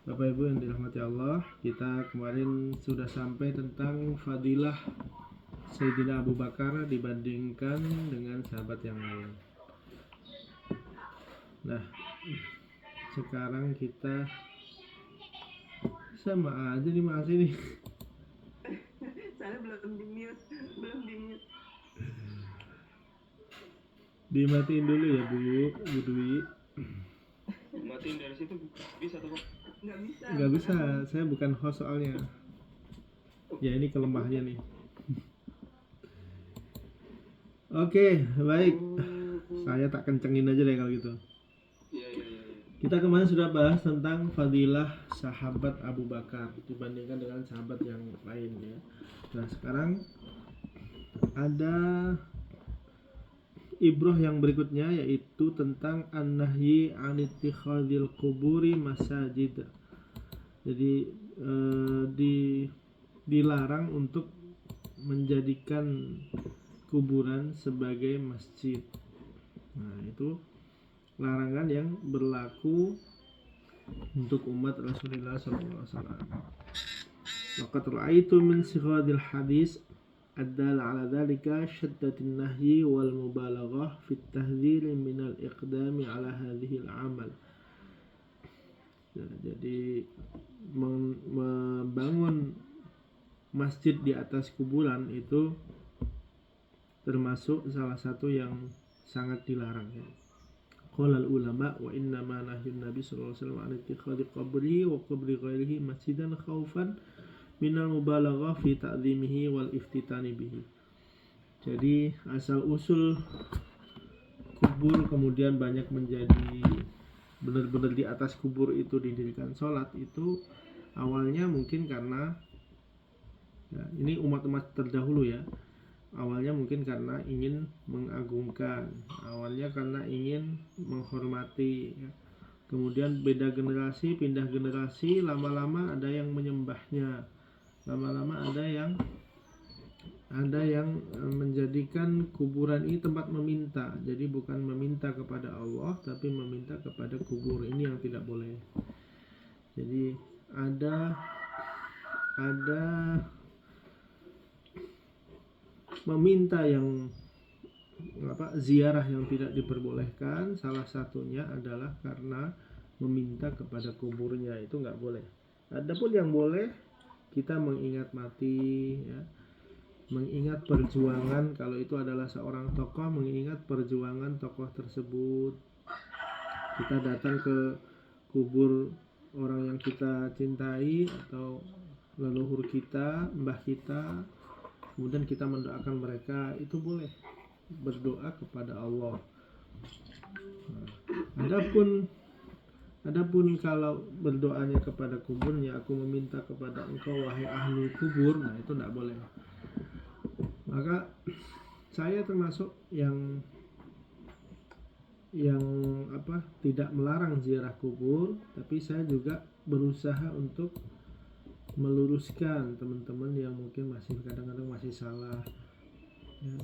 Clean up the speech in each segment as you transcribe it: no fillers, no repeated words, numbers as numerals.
Bapak Ibu yang dirahmati Allah, kita kemarin sudah sampai tentang fadilah Sayyidina Abu Bakar dibandingkan dengan sahabat yang lain. Nah, sekarang kita sama aja nih Mas ini. Saya belum di-mute. Dimatiin dulu ya Bu Dwi. Matiin dari situ bisa tuh? Nggak bisa. Saya bukan host soalnya. Ya ini kelemahannya nih. Oke, baik. Saya tak kencengin aja deh kalau gitu. Iya. Kita kemarin sudah bahas tentang fadilah sahabat Abu Bakar dibandingkan dengan sahabat yang lain ya. Nah sekarang ada ibrah yang berikutnya, yaitu tentang an-nahyi an ittikhadil quburi masajid. Jadi dilarang untuk menjadikan kuburan sebagai masjid. Nah itu larangan yang berlaku untuk umat Rasulullah SAW. Laqad ra'aitu min sighadil hadis الدال على ذلك شدة النهي والمبالغة في التحذير من الإقدام على هذه العمل. Jadi membangun masjid di atas kuburan itu termasuk salah satu yang sangat dilarang. Qala al-ulama wa inna ma nahyun nabi sallallahu alaihi wasallam an ittikhadhi qabri wa qabri ghairihi masjidan khaufan minal mubalaghah fi ta'zimihi wal iftitani bihi. Jadi asal usul kubur kemudian banyak menjadi benar-benar di atas kubur itu didirikan sholat itu awalnya mungkin karena ya, ini umat-umat terdahulu ya. Awalnya mungkin karena ingin mengagungkan, awalnya karena ingin menghormati ya. Kemudian beda generasi, pindah generasi, lama-lama ada yang menyembahnya. Lama-lama ada yang menjadikan kuburan ini tempat meminta. Jadi bukan meminta kepada Allah tapi meminta kepada kubur. Ini yang tidak boleh. Jadi ada meminta yang ziarah yang tidak diperbolehkan. Salah satunya adalah karena meminta kepada kuburnya, itu nggak boleh. Adapun yang boleh, kita mengingat mati ya, mengingat perjuangan, kalau itu adalah seorang tokoh, mengingat perjuangan tokoh tersebut. Kita datang ke kubur orang yang kita cintai atau leluhur kita, mbah kita, kemudian kita mendoakan mereka, itu boleh berdoa kepada Allah. Adapun kalau berdoanya kepada kuburnya, aku meminta kepada engkau wahai ahli kubur, nah itu tidak boleh. Maka saya termasuk yang tidak melarang ziarah kubur, tapi saya juga berusaha untuk meluruskan teman-teman yang mungkin masih kadang-kadang masih salah ya.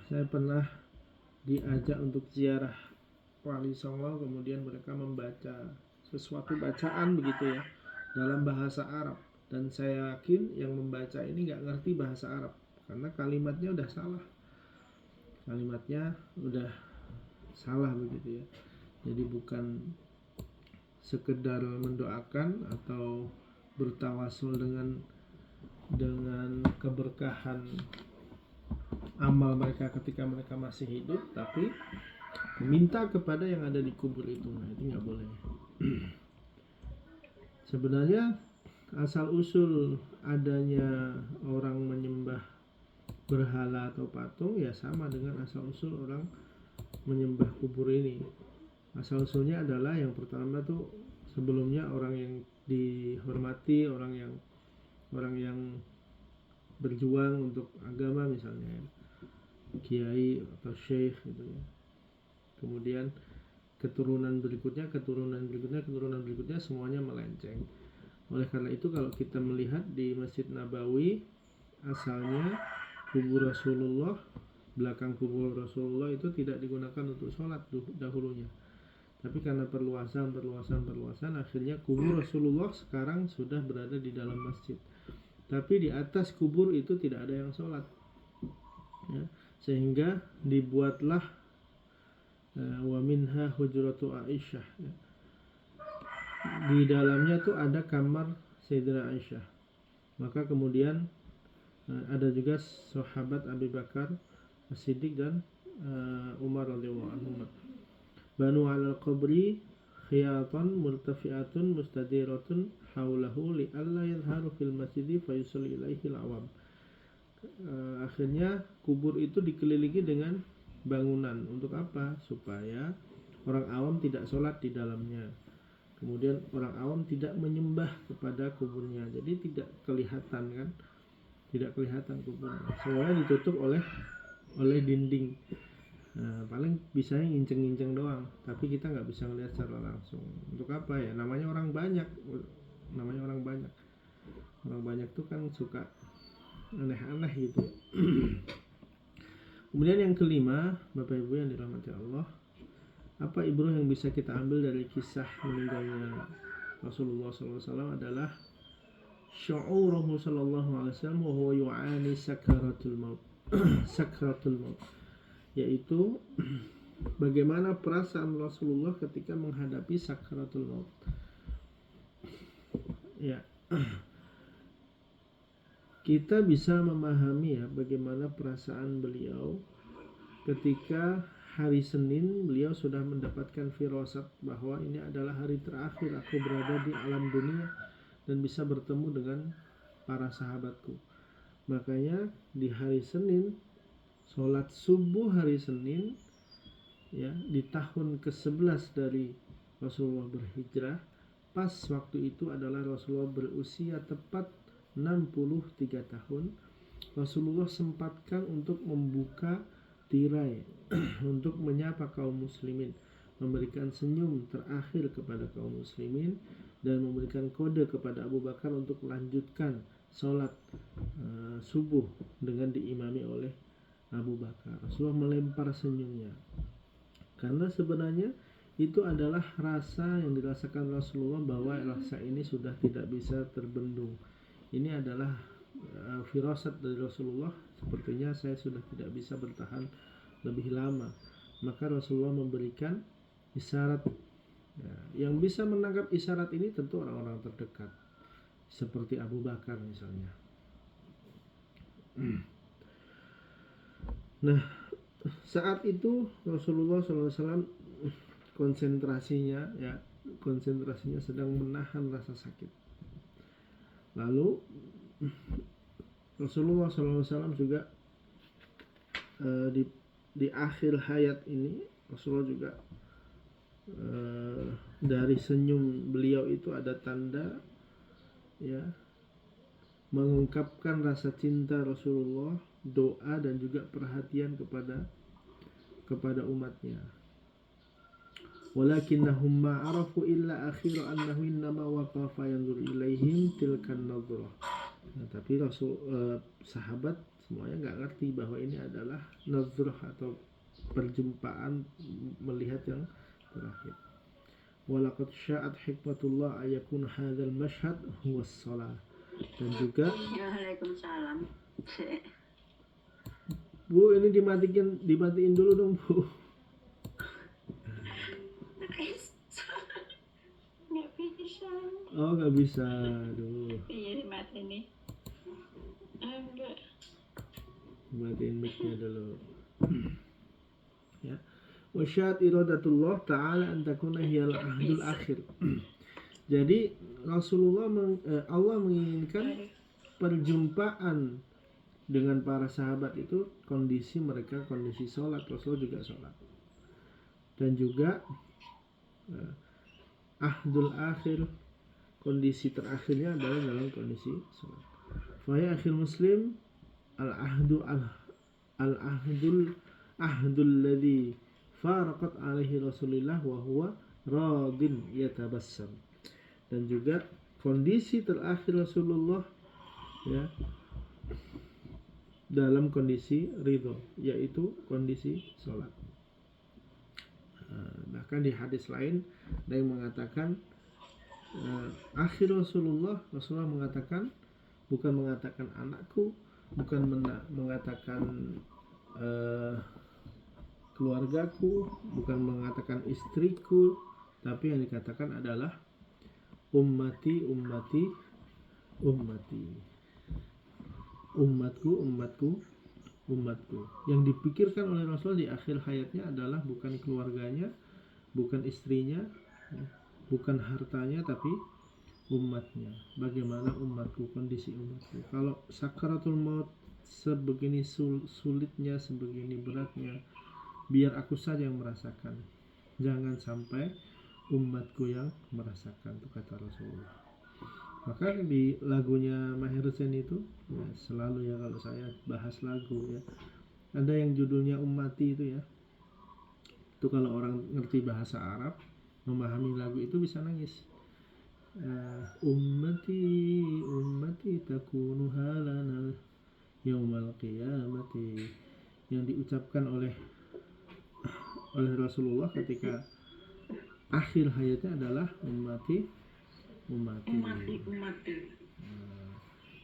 Saya pernah diajak untuk ziarah Wali Songo, kemudian mereka membaca sesuatu bacaan begitu ya dalam bahasa Arab, dan saya yakin yang membaca ini nggak ngerti bahasa Arab karena kalimatnya udah salah begitu ya. Jadi bukan sekedar mendoakan atau bertawasul dengan keberkahan amal mereka ketika mereka masih hidup, tapi meminta kepada yang ada di kubur itu. Nah itu nggak boleh. Sebenarnya asal usul adanya orang menyembah berhala atau patung ya sama dengan asal usul orang menyembah kubur ini. Asal usulnya adalah yang pertama tuh sebelumnya orang yang dihormati, orang yang berjuang untuk agama misalnya kiai atau syekh gitu ya. Kemudian keturunan berikutnya semuanya melenceng. Oleh karena itu kalau kita melihat di Masjid Nabawi, asalnya kubur Rasulullah, belakang kubur Rasulullah itu tidak digunakan untuk sholat dahulunya, Tapi karena perluasan akhirnya kubur Rasulullah sekarang sudah berada di dalam masjid. Tapi di atas kubur itu tidak ada yang sholat, ya. Sehingga dibuatlah wa minha hujratu Aisyah, ya. Di dalamnya tuh ada kamar Sayyidah Aisyah. Maka kemudian ada juga sahabat Abu Bakar As-Siddiq dan Umar radhiyallahu anhu. Banu alal qabri khiyatan murtafi'atun mustadiratun haulahu li alla yadhharu fil masjidi fa yusalli ilaihi al-awam. Akhirnya kubur itu dikelilingi dengan bangunan. Untuk apa? Supaya orang awam tidak sholat di dalamnya. Kemudian orang awam tidak menyembah kepada kuburnya. Jadi tidak kelihatan kan? Tidak kelihatan kuburnya. Semuanya ditutup oleh dinding. Nah, paling bisanya nginceng-nginceng doang, tapi kita nggak bisa ngelihat secara langsung. Untuk apa ya? Namanya orang banyak. Orang banyak tuh kan suka aneh-aneh gitu. Kemudian yang kelima, Bapak Ibu yang dirahmati Allah, apa ibrah yang bisa kita ambil dari kisah meninggalnya Rasulullah SAW adalah syu'uruhu sallallahu alaihi wasallam wa huwa yu'ani sakratul maut. Sakratul maut, yaitu bagaimana perasaan Rasulullah ketika menghadapi sakratul maut. Ya. Kita bisa memahami ya bagaimana perasaan beliau ketika hari Senin beliau sudah mendapatkan firasat bahwa ini adalah hari terakhir aku berada di alam dunia dan bisa bertemu dengan para sahabatku. Makanya di hari Senin, sholat subuh hari Senin, ya, di tahun ke-11 dari Rasulullah berhijrah, pas waktu itu adalah Rasulullah berusia tepat 63 tahun. Rasulullah sempatkan untuk membuka tirai untuk menyapa kaum muslimin, memberikan senyum terakhir kepada kaum muslimin, dan memberikan kode kepada Abu Bakar untuk melanjutkan sholat subuh dengan diimami oleh Abu Bakar. Rasulullah melempar senyumnya karena sebenarnya itu adalah rasa yang dirasakan Rasulullah bahwa rasa ini sudah tidak bisa terbendung. Ini adalah firasat dari Rasulullah, sepertinya saya sudah tidak bisa bertahan lebih lama. Maka Rasulullah memberikan isyarat, ya, yang bisa menangkap isyarat ini tentu orang-orang terdekat seperti Abu Bakar misalnya. Nah, saat itu Rasulullah SAW konsentrasinya sedang menahan rasa sakit. Lalu Rasulullah SAW juga di akhir hayat ini Rasulullah juga dari senyum beliau itu ada tanda, ya, mengungkapkan rasa cinta Rasulullah, doa dan juga perhatian kepada umatnya. Walakinnahum ma arafu illa akhir annahu innama waqafa yanzur ilaihim tilkan nadhrah. Nah, tapi sahabat semuanya nggak ngerti bahwa ini adalah nadhrah atau perjumpaan melihat yang terakhir. Walaqad sya'at hikmatullah ayakun hadzal mashhad huwa shalah. Dan juga Waalaikumsalam. Bu, ini dimatiin dulu dong, Bu. Nggak bisa. Oh, nggak bisa. Aduh. Iya, dimatiin nih. Enggak. Matiin mic-nya dulu. Ya. Wa sya'at iradatullah ta'ala an takuna hiyal ahdul akhir. Jadi Allah menginginkan perjumpaan dengan para sahabat itu kondisi mereka kondisi sholat. Rasul juga sholat. Dan juga ahdul akhir, kondisi terakhirnya adalah dalam kondisi sholat. Faya akhir muslim al-ahdul ladhi faraqat alaihi Rasulullah wa huwa radin yatabassam. Dan juga kondisi terakhir Rasulullah, ya, dalam kondisi ridho, yaitu kondisi sholat. Bahkan di hadis lain ada yang mengatakan akhir Rasulullah mengatakan, bukan mengatakan anakku, bukan mengatakan keluargaku, bukan mengatakan istriku, tapi yang dikatakan adalah ummati, umatku. Yang dipikirkan oleh Rasul di akhir hayatnya adalah bukan keluarganya, bukan istrinya, bukan hartanya, tapi umatnya. Bagaimana umatku, kondisi umatku. Kalau sakaratul maut sebegini sulitnya, sebegini beratnya, biar aku saja yang merasakan, jangan sampai umatku yang merasakan, itu kata Rasulullah. Maka di lagunya Maher Zain itu ya, selalu ya kalau saya bahas lagu ya, ada yang judulnya Ummati itu ya, itu kalau orang ngerti bahasa Arab, memahami lagu itu bisa nangis. Ummati takunu halana yaumal qiyamati, yang diucapkan oleh Rasulullah ketika akhir hayatnya adalah ummati.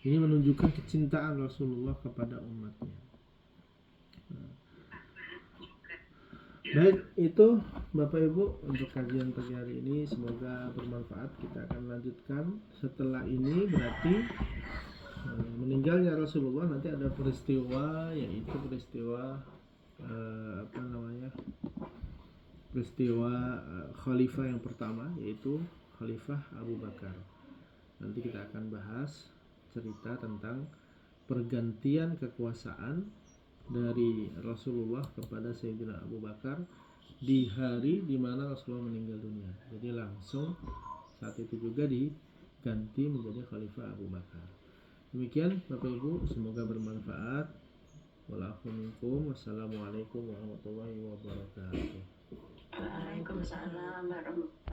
Ini menunjukkan kecintaan Rasulullah kepada umatnya. Baik, itu Bapak Ibu untuk kajian pagi hari ini, semoga bermanfaat. Kita akan lanjutkan setelah ini, berarti meninggalnya Rasulullah nanti ada peristiwa, yaitu peristiwa peristiwa khalifah yang pertama, yaitu Khalifah Abu Bakar. Nanti kita akan bahas cerita tentang pergantian kekuasaan dari Rasulullah kepada Sayyidina Abu Bakar di hari di mana Rasulullah meninggal dunia. Jadi langsung saat itu juga diganti menjadi Khalifah Abu Bakar. Demikian Bapak Ibu, semoga bermanfaat. Wassalamualaikum warahmatullahi wabarakatuh. Waalaikumsalam warahmatullahi